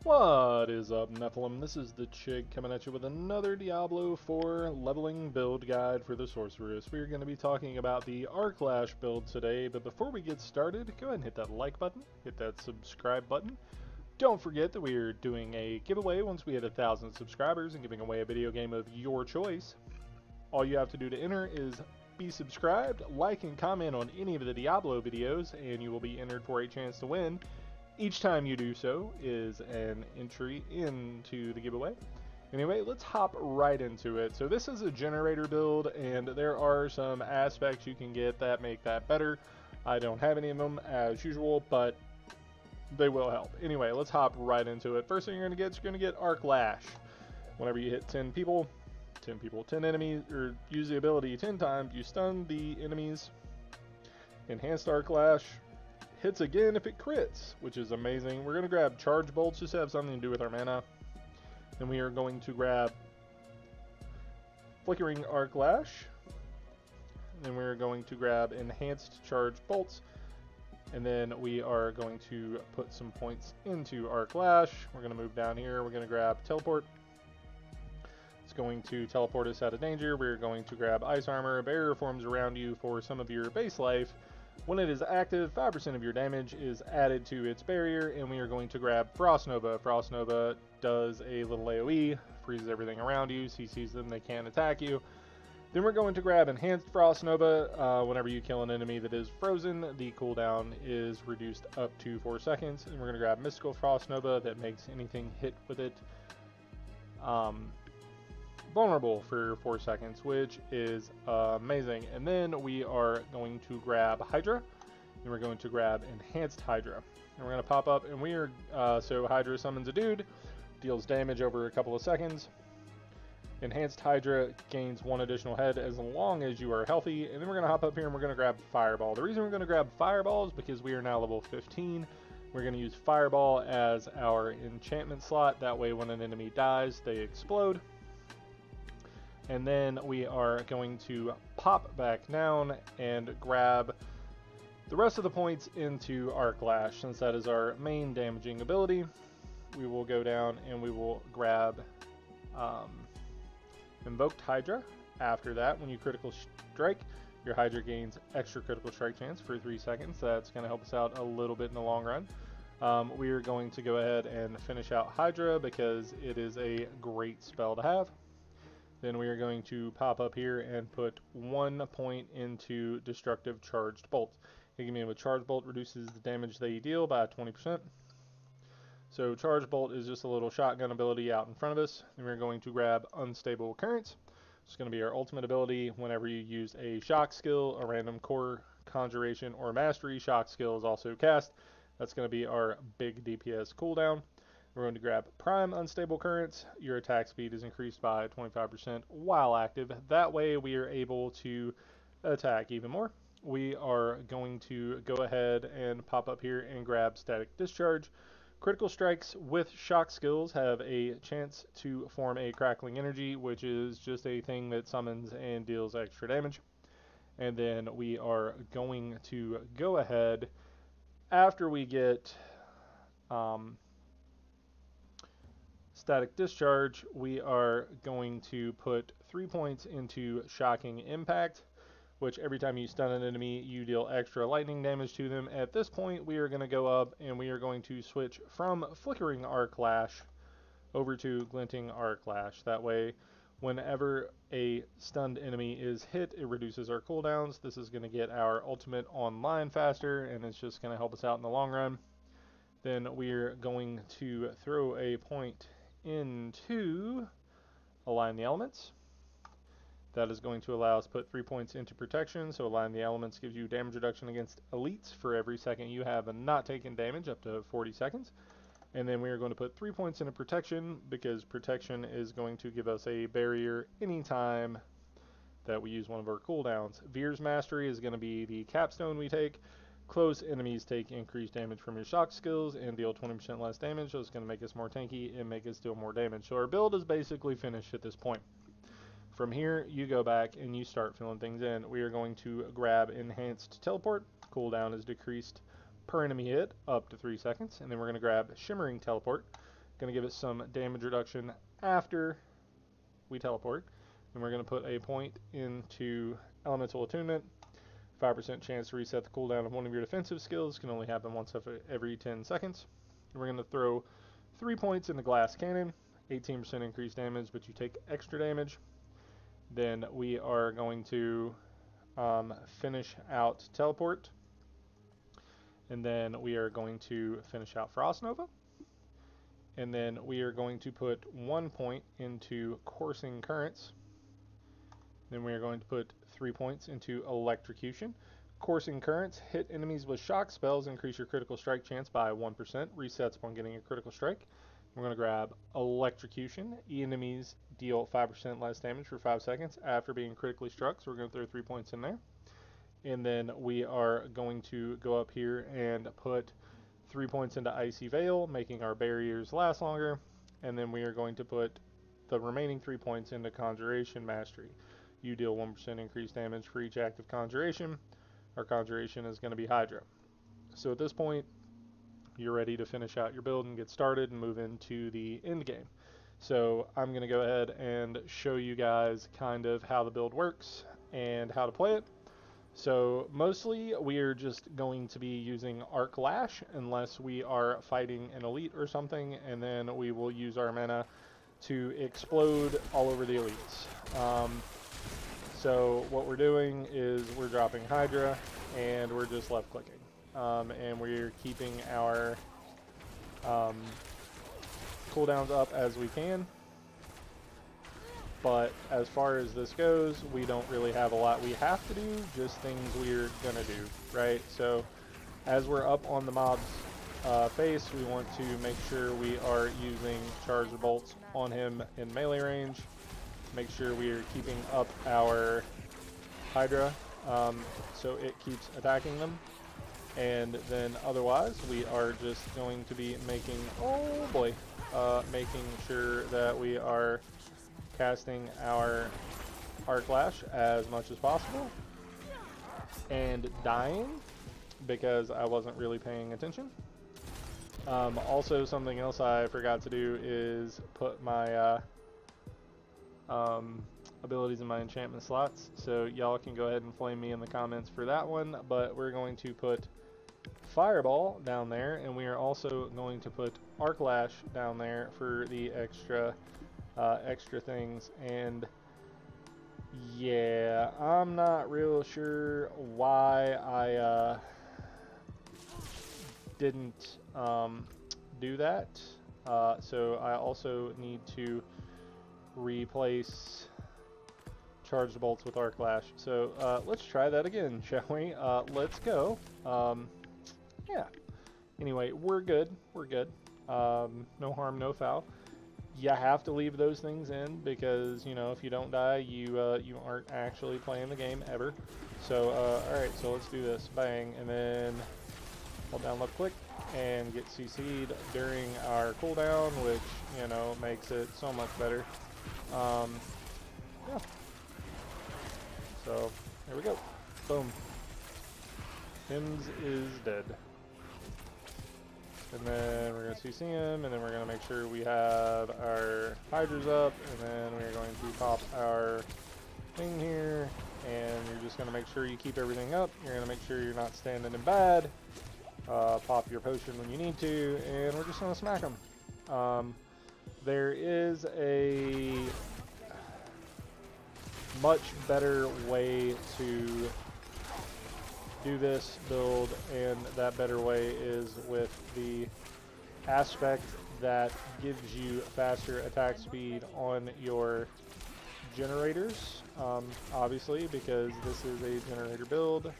What is up, Nephilim? This is the Chig coming at you with another Diablo 4 leveling build guide for the sorceress. We are going to be talking about the arclash build today, but before we get started, go ahead and hit that like button, hit that subscribe button. Don't forget that we are doing a giveaway once we hit 1,000 subscribers and giving away a video game of your choice. All you have to do to enter is be subscribed, like and comment on any of the Diablo videos, and you will be entered for a chance to win. Each time you do so is an entry into the giveaway. Anyway, let's hop right into it. So this is a generator build, and there are some aspects you can get that make that better. I don't have any of them as usual, but they will help. Anyway, let's hop right into it. First thing you're going to get arclash. Whenever you hit 10 people, 10 enemies, or use the ability 10 times, you stun the enemies. Enhanced arclash hits again if it crits, which is amazing. We're going to grab charge bolts just to have something to do with our mana. Then we are going to grab flickering arclash. Then we're going to grab enhanced charge bolts. And then we are going to put some points into arclash. We're going to move down here. We're going to grab teleport. It's going to teleport us out of danger. We're going to grab ice armor. A barrier forms around you for some of your base life. When it is active, 5% of your damage is added to its barrier, and we are going to grab Frost Nova. Frost Nova does a little AoE, freezes everything around you, CCs them, they can't attack you. Then we're going to grab Enhanced Frost Nova. Whenever you kill an enemy that is frozen, the cooldown is reduced up to 4 seconds. And we're going to grab Mystical Frost Nova that makes anything hit with it vulnerable for 4 seconds, which is amazing. And then we are going to grab Hydra, and we're going to grab Enhanced Hydra. And we're going to pop up, and we are, so Hydra summons a dude, deals damage over a couple of seconds. Enhanced Hydra gains 1 additional head as long as you are healthy. And then we're going to hop up here and we're going to grab Fireball. The reason we're going to grab Fireball is because we are now level 15. We're going to use Fireball as our enchantment slot. That way when an enemy dies, they explode. And then we are going to pop back down and grab the rest of the points into Arclash. Since that is our main damaging ability, we will go down and we will grab Invoked Hydra. After that, when you critical strike, your Hydra gains extra critical strike chance for 3 seconds. That's going to help us out a little bit in the long run. We are going to go ahead and finish out Hydra because it is a great spell to have. Then we are going to pop up here and put 1 point into Destructive Charged Bolt. Igniting with Charged Bolt reduces the damage they deal by 20%. So Charged Bolt is just a little shotgun ability out in front of us. Then we're going to grab Unstable Currents. It's going to be our ultimate ability whenever you use a shock skill, a random core, conjuration, or mastery. Shock skill is also cast. That's going to be our big DPS cooldown. We're going to grab Prime Unstable Currents. Your attack speed is increased by 25% while active. That way we are able to attack even more. We are going to go ahead and pop up here and grab Static Discharge. Critical strikes with shock skills have a chance to form a crackling energy, which is just a thing that summons and deals extra damage. And then we are going to go ahead after we get Static Discharge, we are going to put 3 points into Shocking Impact, which every time you stun an enemy, you deal extra lightning damage to them. At this point, we are going to go up and we are going to switch from Flickering Arclash over to Glinting Arclash. That way, whenever a stunned enemy is hit, it reduces our cooldowns. This is going to get our ultimate online faster, and it's just going to help us out in the long run. Then we're going to throw a point into Align the Elements. That is going to allow us to put 3 points into protection. So Align the Elements gives you damage reduction against elites for every second you have not taken damage, up to 40 seconds. And then we are going to put 3 points into protection because protection is going to give us a barrier anytime that we use one of our cooldowns. Veer's Mastery is going to be the capstone we take. Close enemies take increased damage from your shock skills and deal 20% less damage, so it's going to make us more tanky and make us deal more damage. So our build is basically finished at this point. From here, you go back and you start filling things in. We are going to grab Enhanced Teleport. Cooldown is decreased per enemy hit up to 3 seconds. And then we're going to grab Shimmering Teleport. Going to give it some damage reduction after we teleport. And we're going to put a point into Elemental Attunement. 5% chance to reset the cooldown of one of your defensive skills. Can only happen once every 10 seconds. And we're going to throw 3 points in the Glass Cannon. 18% increased damage, but you take extra damage. Then we are going to finish out Teleport. And then we are going to finish out Frost Nova. And then we are going to put 1 point into Coursing Currents. Then we are going to put 3 points into Electrocution. Coursing Currents hit enemies with shock spells, increase your critical strike chance by 1%, resets upon getting a critical strike. We're going to grab Electrocution. Enemies deal 5% less damage for 5 seconds after being critically struck, so we're going to throw 3 points in there. And then we are going to go up here and put 3 points into Icy Veil, making our barriers last longer. And then we are going to put the remaining 3 points into Conjuration Mastery. You deal 1% increased damage for each active conjuration. Our conjuration is going to be Hydra. So at this point, you're ready to finish out your build and get started and move into the end game. So I'm going to go ahead and show you guys kind of how the build works and how to play it. So mostly we are just going to be using Arclash unless we are fighting an elite or something, and then we will use our mana to explode all over the elites. So what we're doing is we're dropping Hydra and we're just left clicking. And we're keeping our cooldowns up as we can. But as far as this goes, we don't really have a lot we have to do, just things we're going to do, right? So as we're up on the mob's face, we want to make sure we are using Charge Bolts on him in melee range. Make sure we are keeping up our Hydra so it keeps attacking them. And then otherwise, we are just going to be making, making sure that we are casting our Arclash as much as possible. And dying because I wasn't really paying attention. Also, something else I forgot to do is put my abilities in my enchantment slots, so y'all can go ahead and flame me in the comments for that one. But we're going to put Fireball down there, and we are also going to put Arclash down there for the extra things. And yeah, I'm not real sure why I didn't do that. So I also need to replace Charged Bolts with Arclash. So let's try that again, shall we? Let's go. Yeah. Anyway, we're good. We're good. No harm, no foul. You have to leave those things in because, you know, if you don't die, you aren't actually playing the game ever. So, alright, so let's do this. Bang, and then hold down left click and get CC'd during our cooldown, which, you know, makes it so much better. Yeah. So, there we go. Boom. Hims is dead. And then we're going to CC him, and then we're going to make sure we have our Hydras up, and then we're going to pop our thing here, and you're just going to make sure you keep everything up. You're going to make sure you're not standing in bad. Pop your potion when you need to, and we're just going to smack them. There is a much better way to do this build, and that better way is with the aspect that gives you faster attack speed on your generators, obviously, because this is a generator build.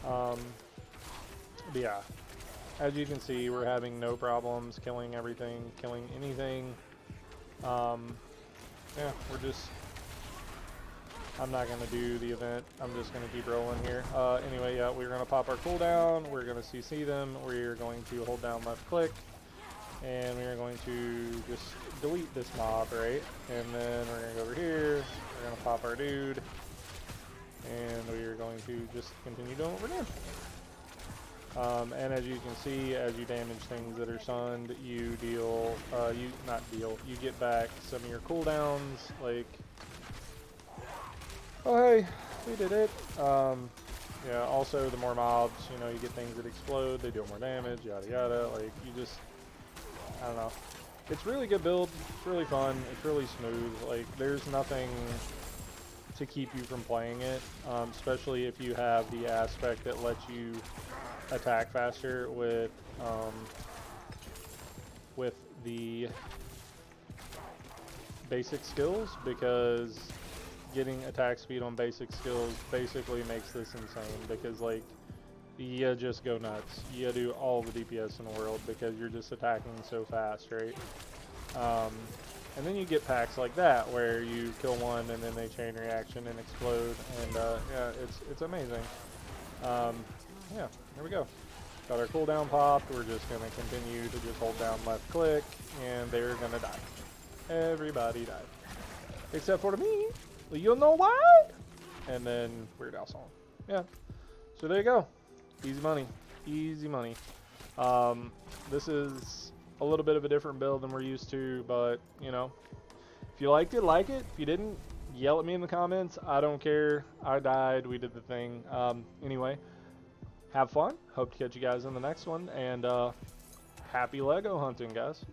But yeah, as you can see, we're having no problems killing everything, killing anything. Yeah, I'm not going to do the event. I'm just going to keep rolling here. Anyway, yeah, we're going to pop our cooldown. We're going to CC them. We're going to hold down left click. And we are going to just delete this mob, right? And then we're going to go over here. We're going to pop our dude. And we are going to just continue doing what we're doing. And as you can see, as you damage things that are sunned, you deal you get back some of your cooldowns, like, oh hey, we did it. Yeah, also the more mobs, you know, you get things that explode, they deal more damage, yada yada, like, you just, I don't know. It's really good build, it's really fun, it's really smooth, like, there's nothing to keep you from playing it, especially if you have the aspect that lets you attack faster with the basic skills, because getting attack speed on basic skills basically makes this insane, because like you just go nuts. You do all the DPS in the world because you're just attacking so fast, right? And then you get packs like that where you kill one and then they chain reaction and explode, and yeah, it's amazing. Yeah, here we go. Got our cooldown popped. We're just gonna continue to just hold down left click, and they're gonna die. Everybody died, except for me. Well, you'll know why. And then Weird Al song. Yeah. So there you go. Easy money. Easy money. This is a little bit of a different build than we're used to, but you know, if you liked it, like it. If you didn't, yell at me in the comments. I don't care. I died. We did the thing. Anyway, have fun. Hope to catch you guys in the next one, and happy Lego hunting, guys.